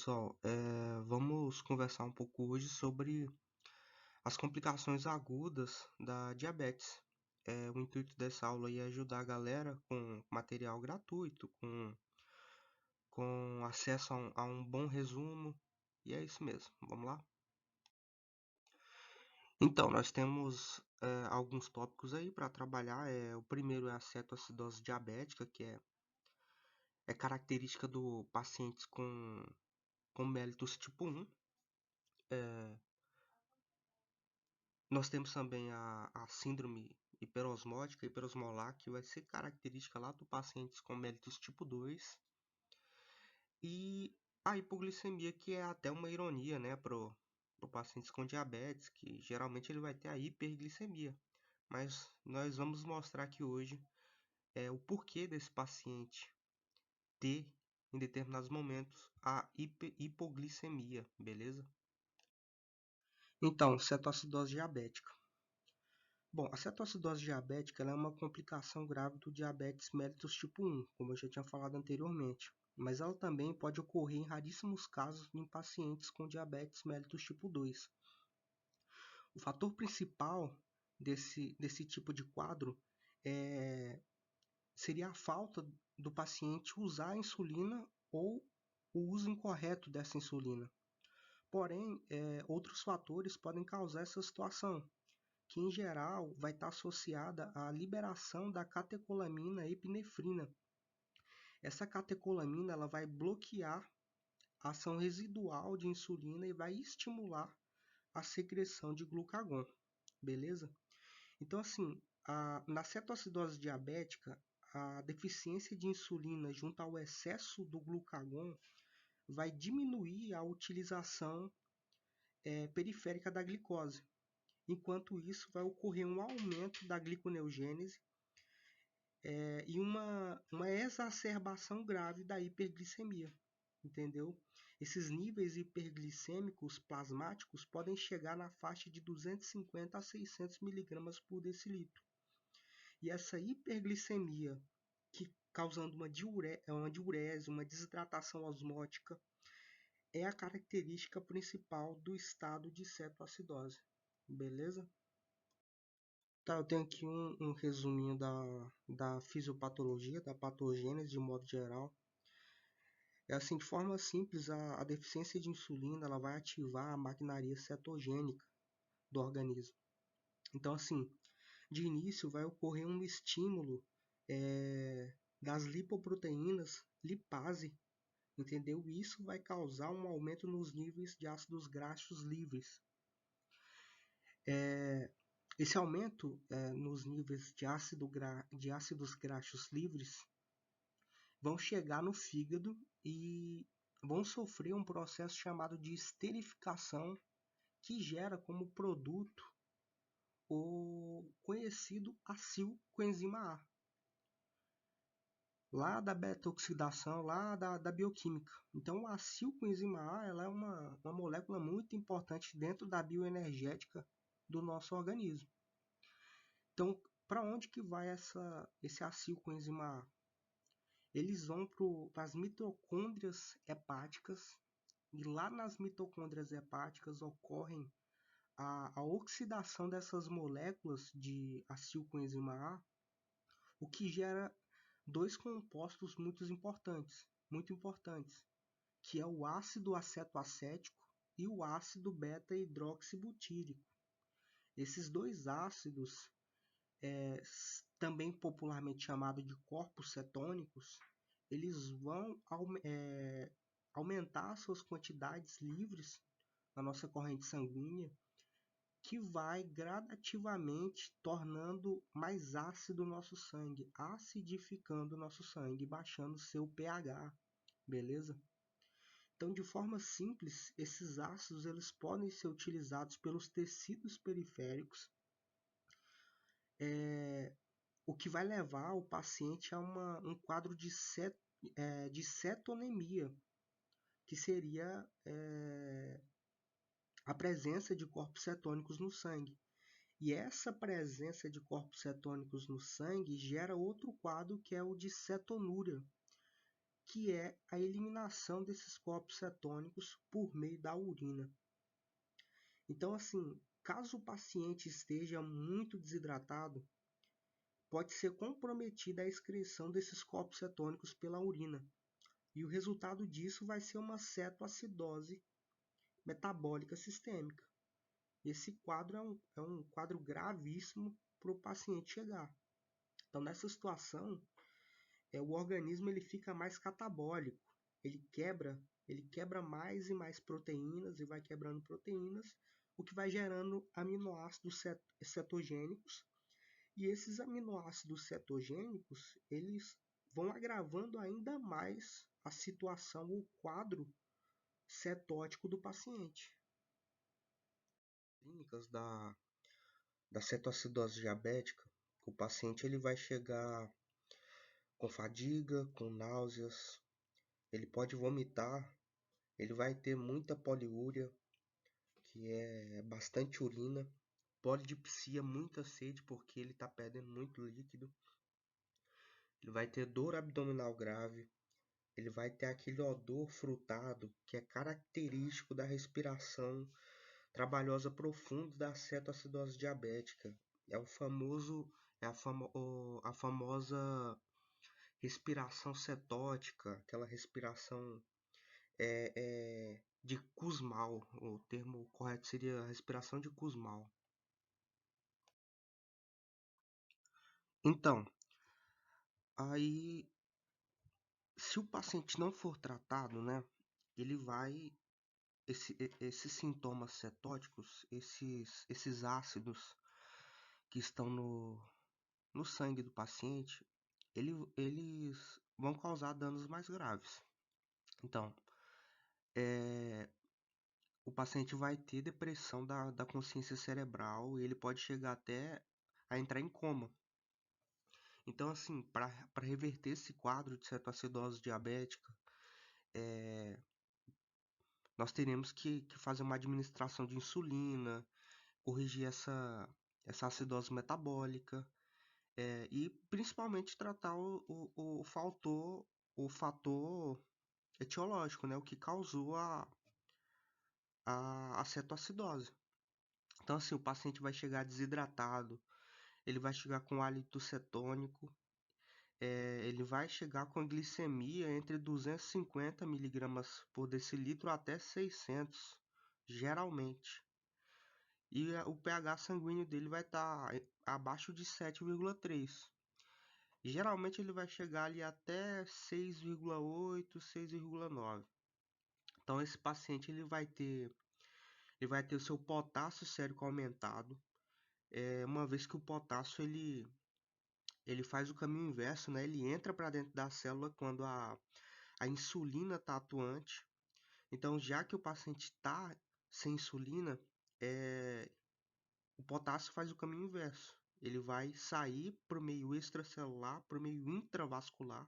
pessoal, vamos conversar um pouco hoje sobre as complicações agudas da diabetes. O intuito dessa aula aí é ajudar a galera com material gratuito, com acesso a um bom resumo, e é isso mesmo. Vamos lá? Então, nós temos alguns tópicos aí para trabalhar. O primeiro é a cetoacidose diabética, que é característica do pacientes com mellitus tipo 1. Nós temos também a síndrome hiperosmótica, hiperosmolar, que vai ser característica lá do pacientes com mellitus tipo 2. E a hipoglicemia, que é até uma ironia, né, pro pacientes com diabetes, que geralmente ele vai ter a hiperglicemia. Mas nós vamos mostrar aqui hoje o porquê desse paciente ter, em determinados momentos, a hipoglicemia, beleza? Então, cetoacidose diabética. Bom, a cetoacidose diabética ela é uma complicação grave do diabetes mellitus tipo 1, como eu já tinha falado anteriormente, mas ela também pode ocorrer em raríssimos casos em pacientes com diabetes mellitus tipo 2. O fator principal desse tipo de quadro seria a falta do paciente usar a insulina ou o uso incorreto dessa insulina. Porém, outros fatores podem causar essa situação, que em geral vai estar associada à liberação da catecolamina e epinefrina. Essa catecolamina ela vai bloquear a ação residual de insulina e vai estimular a secreção de glucagon, beleza? Então, assim, na cetoacidose diabética, a deficiência de insulina junto ao excesso do glucagon vai diminuir a utilização periférica da glicose. Enquanto isso, vai ocorrer um aumento da gliconeogênese e uma exacerbação grave da hiperglicemia, entendeu? Esses níveis hiperglicêmicos plasmáticos podem chegar na faixa de 250 a 600 miligramas por decilitro. E essa hiperglicemia, que causando uma diurese, uma desidratação osmótica, é a característica principal do estado de cetoacidose, beleza? Tá, eu tenho aqui um resuminho da fisiopatologia, da patogênese de modo geral. É assim, de forma simples, a deficiência de insulina ela vai ativar a maquinaria cetogênica do organismo. Então, assim, de início vai ocorrer um estímulo das lipoproteínas lipase, entendeu? E isso vai causar um aumento nos níveis de ácidos graxos livres. Esse aumento nos níveis de ácidos graxos livres vão chegar no fígado e vão sofrer um processo chamado de esterificação, que gera como produto o conhecido acilcoenzima A, lá da beta-oxidação, lá da bioquímica. Então, a acilcoenzima A ela é uma molécula muito importante dentro da bioenergética do nosso organismo. Então, para onde que vai esse acilcoenzima A? Eles vão para as mitocôndrias hepáticas, e lá nas mitocôndrias hepáticas ocorrem a oxidação dessas moléculas de acilcoenzima A, o que gera dois compostos muito importantes, que é o ácido acetoacético e o ácido beta-hidroxibutírico. Esses dois ácidos, também popularmente chamado de corpos cetônicos, eles vão aumentar suas quantidades livres na nossa corrente sanguínea, que vai gradativamente tornando mais ácido o nosso sangue, acidificando o nosso sangue, baixando seu pH, beleza? Então, de forma simples, esses ácidos eles podem ser utilizados pelos tecidos periféricos, o que vai levar o paciente a um quadro de cetonemia, que seria a presença de corpos cetônicos no sangue. E essa presença de corpos cetônicos no sangue gera outro quadro, que é o de cetonúria, que é a eliminação desses corpos cetônicos por meio da urina. Então, assim, caso o paciente esteja muito desidratado, pode ser comprometida a excreção desses corpos cetônicos pela urina. E o resultado disso vai ser uma cetoacidose metabólica sistêmica. Esse quadro é um quadro gravíssimo para o paciente chegar. Então, nessa situação, o organismo ele fica mais catabólico. Ele quebra mais e mais proteínas e vai quebrando proteínas, o que vai gerando aminoácidos cetogênicos. E esses aminoácidos cetogênicos, eles vão agravando ainda mais a situação, o quadro cetótico do paciente. Clínicas da cetoacidose diabética, o paciente ele vai chegar com fadiga, com náuseas, ele pode vomitar, ele vai ter muita poliúria, que é bastante urina, polidipsia, muita sede, porque ele está perdendo muito líquido, ele vai ter dor abdominal grave, ele vai ter aquele odor frutado que é característico da respiração trabalhosa profunda da cetoacidose diabética. É o famoso, a famosa respiração cetótica, aquela respiração de Kussmaul. O termo correto seria respiração de Kussmaul. Então, aí, se o paciente não for tratado, né, ele vai esses sintomas cetóticos, esses ácidos que estão no sangue do paciente, eles vão causar danos mais graves. Então, o paciente vai ter depressão da consciência cerebral e ele pode chegar até a entrar em coma. Então, assim, para reverter esse quadro de cetoacidose diabética, nós teremos que fazer uma administração de insulina, corrigir essa acidose metabólica, e principalmente tratar o fator etiológico, né, o que causou a cetoacidose. Então, assim, o paciente vai chegar desidratado, ele vai chegar com hálito cetônico, ele vai chegar com glicemia entre 250 miligramas por decilitro até 600, geralmente. E o pH sanguíneo dele vai estar abaixo de 7,3. Geralmente ele vai chegar ali até 6,8, 6,9. Então esse paciente ele vai ter o seu potássio sérico aumentado, uma vez que o potássio ele faz o caminho inverso, né? Ele entra para dentro da célula quando a insulina está atuante. Então, já que o paciente está sem insulina, o potássio faz o caminho inverso. Ele vai sair para o meio extracelular, para o meio intravascular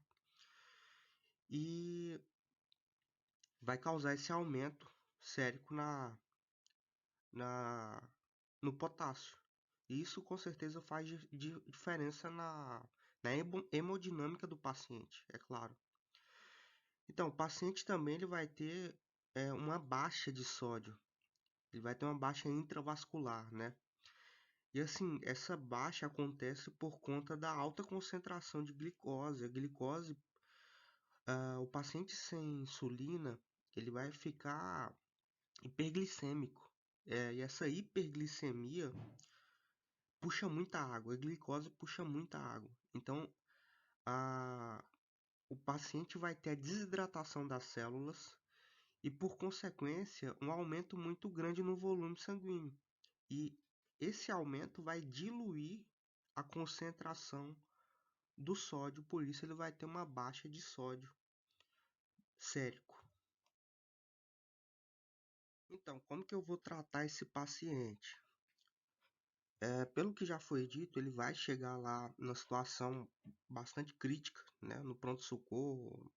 e vai causar esse aumento sérico na, no potássio. Isso com certeza faz diferença na hemodinâmica do paciente, é claro. Então, o paciente também ele vai ter uma baixa de sódio, ele vai ter uma baixa intravascular, né? E assim, essa baixa acontece por conta da alta concentração de glicose. A glicose, o paciente sem insulina, ele vai ficar hiperglicêmico. E essa hiperglicemia puxa muita água, a glicose puxa muita água. Então, a, o paciente vai ter a desidratação das células e, por consequência, um aumento muito grande no volume sanguíneo. E esse aumento vai diluir a concentração do sódio, por isso ele vai ter uma baixa de sódio sérico. Então, como que eu vou tratar esse paciente? Pelo que já foi dito, ele vai chegar lá numa situação bastante crítica, né, no pronto-socorro.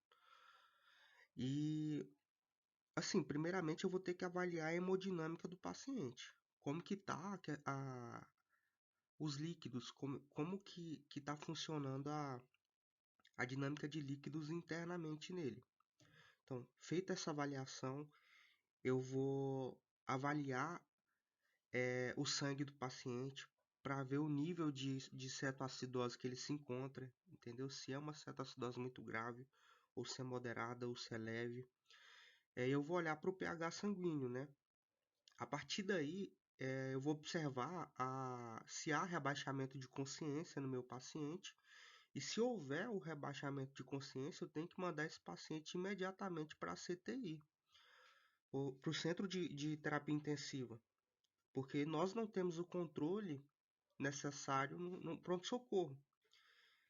E, assim, primeiramente eu vou ter que avaliar a hemodinâmica do paciente. Como que tá os líquidos, como que tá funcionando a dinâmica de líquidos internamente nele. Então, feita essa avaliação, eu vou avaliar o sangue do paciente para ver o nível de cetoacidose que ele se encontra, entendeu? Se é uma cetoacidose muito grave, ou se é moderada, ou se é leve. Eu vou olhar para o pH sanguíneo, né? A partir daí, eu vou observar se há rebaixamento de consciência no meu paciente. E se houver o rebaixamento de consciência, eu tenho que mandar esse paciente imediatamente para a CTI, para o centro de terapia intensiva, porque nós não temos o controle necessário no pronto-socorro.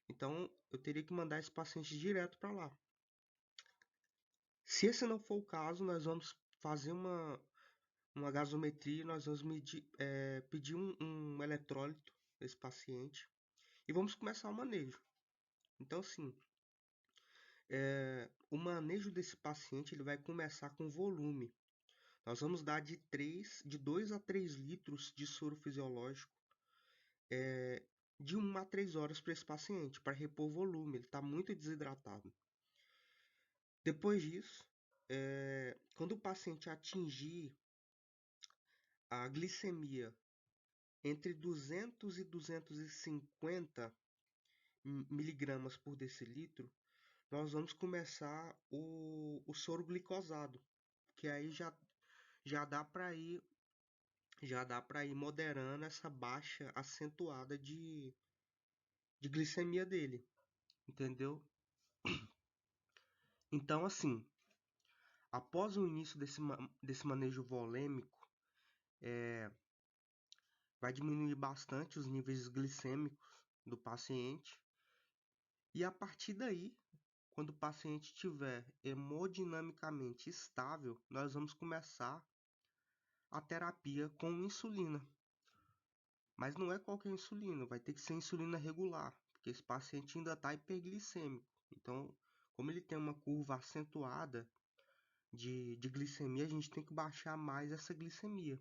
Então, eu teria que mandar esse paciente direto para lá. Se esse não for o caso, nós vamos fazer uma gasometria, nós vamos pedir um eletrólito desse paciente e vamos começar o manejo. Então, assim, o manejo desse paciente ele vai começar com volume. Nós vamos dar de 2 a 3 litros de soro fisiológico de 1 a 3 horas para esse paciente, para repor volume, ele está muito desidratado. Depois disso, quando o paciente atingir a glicemia entre 200 e 250 miligramas por decilitro, nós vamos começar o soro glicosado, que aí já dá para ir moderando essa baixa acentuada de glicemia dele, entendeu? Então, assim, após o início desse manejo volêmico, vai diminuir bastante os níveis glicêmicos do paciente. E a partir daí, quando o paciente estiver hemodinamicamente estável, nós vamos começar a terapia com insulina. Mas não é qualquer insulina, vai ter que ser insulina regular, porque esse paciente ainda está hiperglicêmico. Então, como ele tem uma curva acentuada de glicemia, a gente tem que baixar mais essa glicemia.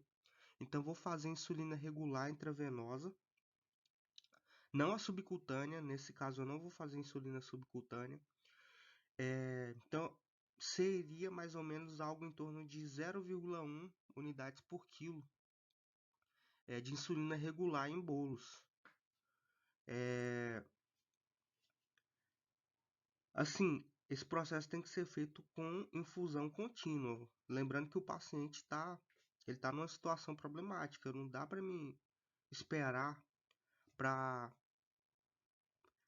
Então, vou fazer insulina regular intravenosa, não a subcutânea. Nesse caso, eu não vou fazer insulina subcutânea. Então, seria mais ou menos algo em torno de 0,1 unidades por quilo de insulina regular em bolos. Assim, esse processo tem que ser feito com infusão contínua. Lembrando que o paciente está numa situação problemática. Não dá para mim esperar para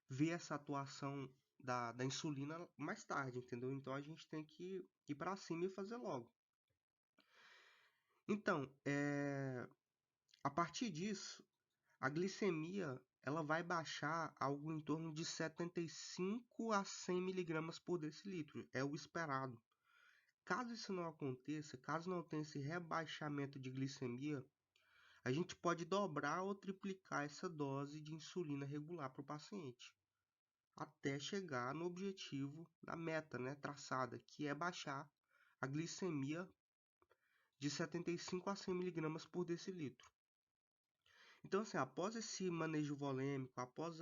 ver essa atuação da insulina mais tarde, entendeu? Então a gente tem que ir para cima e fazer logo. Então, a partir disso, a glicemia ela vai baixar algo em torno de 75 a 100 miligramas por decilitro. É o esperado. Caso isso não aconteça, caso não tenha esse rebaixamento de glicemia, a gente pode dobrar ou triplicar essa dose de insulina regular para o paciente, até chegar no objetivo, na meta, né, traçada, que é baixar a glicemia de 75 a 100 miligramas por decilitro. Então, assim, após esse manejo volêmico, após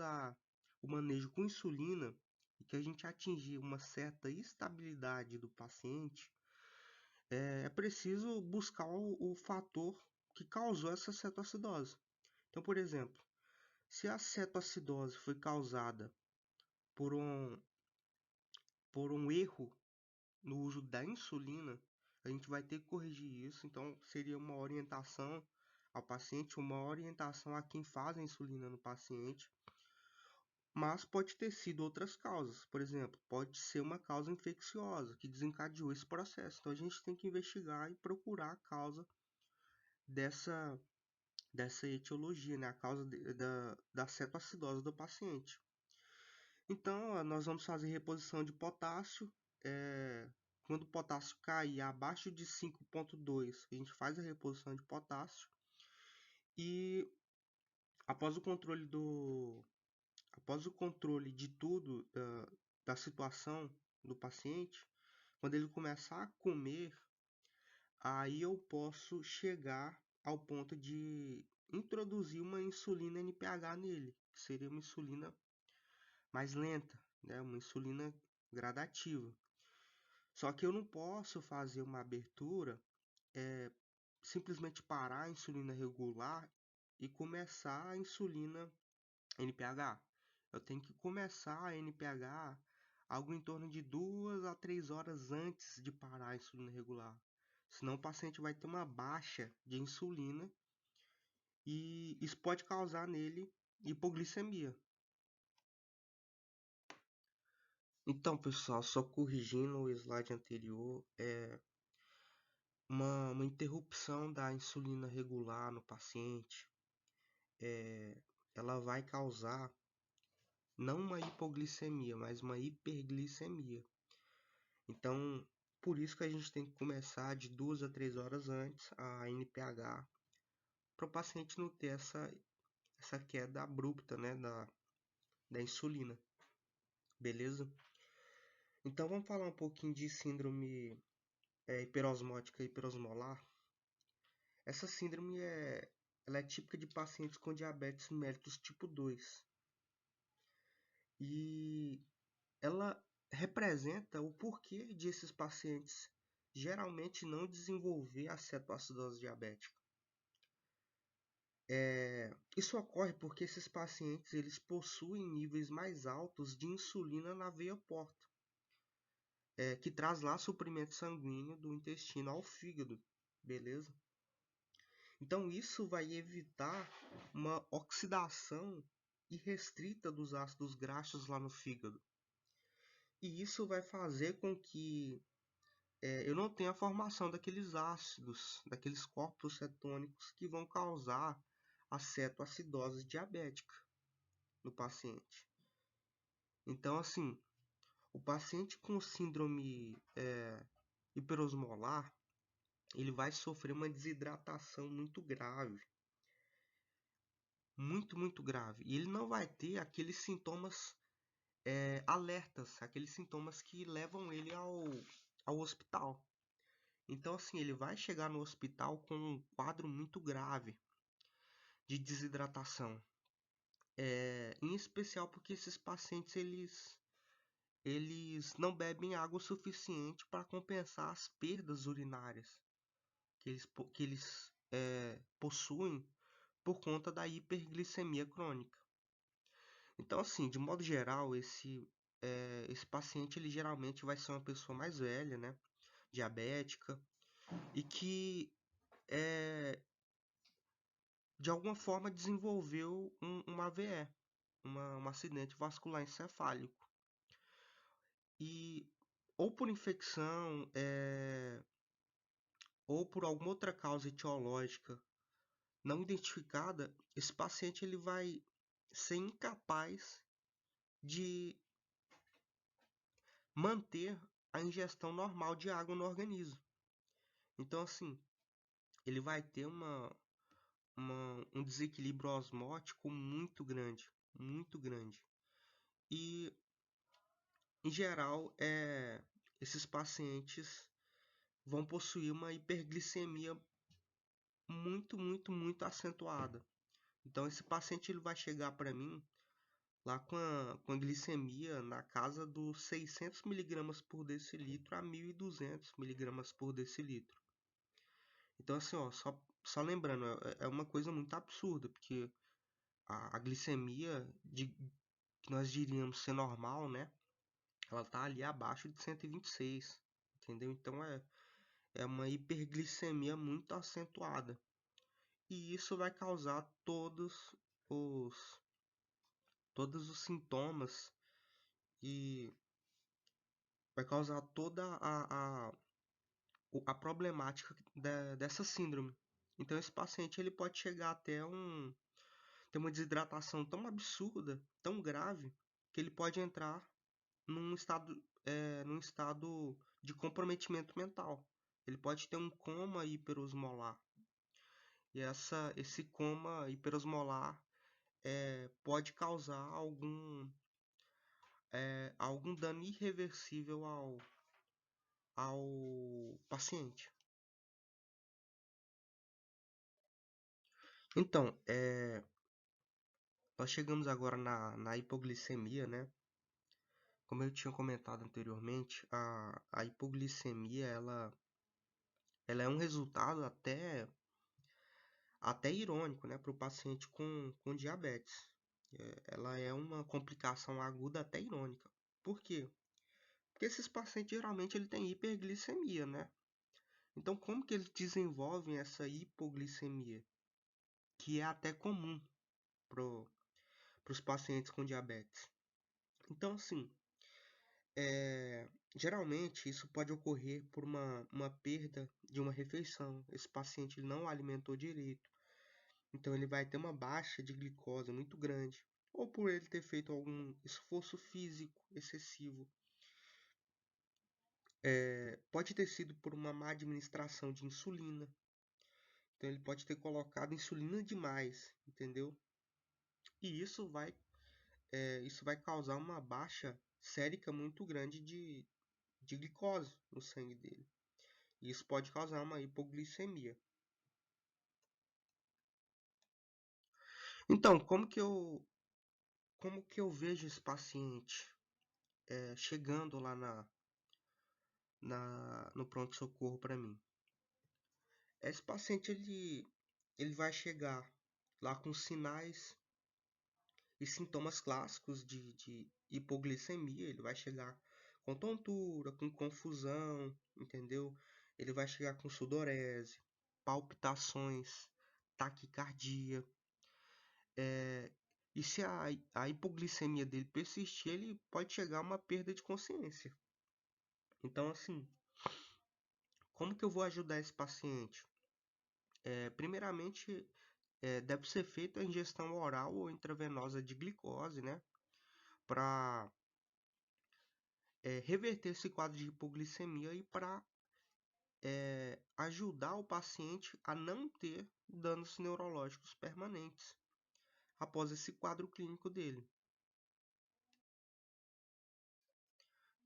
o manejo com insulina, e que a gente atingir uma certa estabilidade do paciente, é preciso buscar o fator que causou essa cetoacidose. Então, por exemplo, se a cetoacidose foi causada por um erro no uso da insulina, a gente vai ter que corrigir isso. Então, seria uma orientação ao paciente, uma orientação a quem faz a insulina no paciente. Mas pode ter sido outras causas. Por exemplo, pode ser uma causa infecciosa que desencadeou esse processo. Então, a gente tem que investigar e procurar a causa dessa etiologia, né? A causa da cetoacidose do paciente. Então, nós vamos fazer reposição de potássio. Quando o potássio cair abaixo de 5,2, a gente faz a reposição de potássio. E após o controle de tudo, da situação do paciente, quando ele começar a comer, aí eu posso chegar ao ponto de introduzir uma insulina NPH nele, que seria uma insulina mais lenta, né? Uma insulina gradativa. Só que eu não posso fazer uma abertura, simplesmente parar a insulina regular e começar a insulina NPH. Eu tenho que começar a NPH algo em torno de 2 a 3 horas antes de parar a insulina regular. Senão o paciente vai ter uma baixa de insulina e isso pode causar nele hipoglicemia. Então, pessoal, só corrigindo o slide anterior, uma interrupção da insulina regular no paciente, ela vai causar não uma hipoglicemia, mas uma hiperglicemia. Então, por isso que a gente tem que começar de 2 a 3 horas antes a NPH, para o paciente não ter essa queda abrupta, né, da insulina. Beleza? Então, vamos falar um pouquinho de síndrome hiperosmótica e hiperosmolar. Essa síndrome ela é típica de pacientes com diabetes mellitus tipo 2. E ela representa o porquê de esses pacientes geralmente não desenvolver a cetoacidose diabética. Isso ocorre porque esses pacientes eles possuem níveis mais altos de insulina na veia porta, que traz lá suprimento sanguíneo do intestino ao fígado, beleza? Então isso vai evitar uma oxidação irrestrita dos ácidos graxos lá no fígado. E isso vai fazer com que eu não tenha a formação daqueles ácidos, daqueles corpos cetônicos que vão causar a cetoacidose diabética no paciente. Então, assim, o paciente com síndrome hiperosmolar, ele vai sofrer uma desidratação muito grave. Muito, muito grave. E ele não vai ter aqueles sintomas alertas, aqueles sintomas que levam ele ao hospital. Então, assim, ele vai chegar no hospital com um quadro muito grave de desidratação. Em especial porque esses pacientes eles não bebem água o suficiente para compensar as perdas urinárias que eles possuem por conta da hiperglicemia crônica. Então, assim, de modo geral, esse paciente ele geralmente vai ser uma pessoa mais velha, né, diabética, e que de alguma forma desenvolveu um AVE, um acidente vascular encefálico. E ou por infecção, ou por alguma outra causa etiológica não identificada, esse paciente ele vai ser incapaz de manter a ingestão normal de água no organismo. Então, assim, ele vai ter um desequilíbrio osmótico muito grande, muito grande. E, em geral, esses pacientes vão possuir uma hiperglicemia muito, muito, muito acentuada. Então, esse paciente ele vai chegar para mim lá com a glicemia na casa dos 600 miligramas por decilitro a 1.200 miligramas por decilitro. Então, assim, ó, só lembrando, é uma coisa muito absurda, porque a glicemia que nós diríamos ser normal, né? Ela tá ali abaixo de 126, entendeu? Então é uma hiperglicemia muito acentuada. E isso vai causar os, todos os sintomas e vai causar toda a problemática dessa síndrome. Então esse paciente ele pode chegar até ter uma desidratação tão absurda, tão grave, que ele pode entrar num estado de comprometimento mental. Ele pode ter um coma hiperosmolar. E esse coma hiperosmolar pode causar algum dano irreversível ao paciente. Então, nós chegamos agora na hipoglicemia, né? Como eu tinha comentado anteriormente, a hipoglicemia ela é um resultado até irônico, né, para o paciente com diabetes. Ela é uma complicação aguda até irônica. Por quê? Porque esses pacientes geralmente ele tem hiperglicemia, né? Então, como que eles desenvolvem essa hipoglicemia? Que é até comum para os pacientes com diabetes. Então, assim, geralmente isso pode ocorrer por uma perda de uma refeição. Esse paciente ele não alimentou direito, então ele vai ter uma baixa de glicose muito grande. Ou por ele ter feito algum esforço físico excessivo. Pode ter sido por uma má administração de insulina. Então ele pode ter colocado insulina demais, entendeu? E isso vai causar uma baixa sérica muito grande de glicose no sangue dele. E isso pode causar uma hipoglicemia. Então, como que eu vejo esse paciente chegando lá no pronto-socorro para mim? Esse paciente ele vai chegar lá com sinais e sintomas clássicos de hipoglicemia. Ele vai chegar com tontura, com confusão, entendeu? Ele vai chegar com sudorese, palpitações, taquicardia. E se a hipoglicemia dele persistir, ele pode chegar a uma perda de consciência. Então, assim, como que eu vou ajudar esse paciente? Primeiramente, deve ser feita a ingestão oral ou intravenosa de glicose, né? Para reverter esse quadro de hipoglicemia e para ajudar o paciente a não ter danos neurológicos permanentes após esse quadro clínico dele.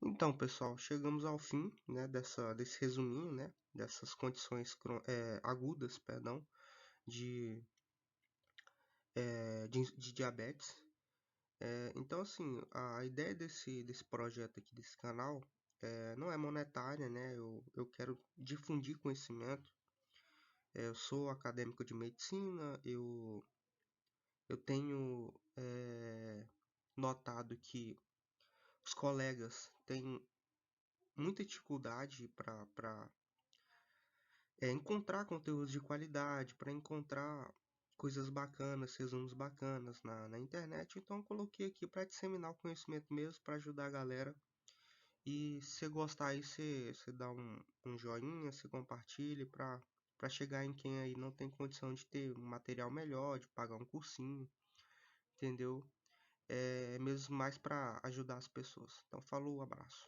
Então, pessoal, chegamos ao fim, né, desse resuminho, né, dessas condições agudas, perdão, de diabetes. Então, assim, a ideia desse projeto aqui, desse canal, não é monetária, né? Eu quero difundir conhecimento. Eu sou acadêmico de medicina, eu tenho notado que os colegas têm muita dificuldade para encontrar conteúdos de qualidade, para encontrar coisas bacanas, resumos bacanas na internet. Então, eu coloquei aqui para disseminar o conhecimento mesmo, para ajudar a galera. E se você gostar aí, você dá um joinha, você compartilha para chegar em quem aí não tem condição de ter um material melhor, de pagar um cursinho, entendeu? É mesmo mais para ajudar as pessoas. Então, falou, abraço.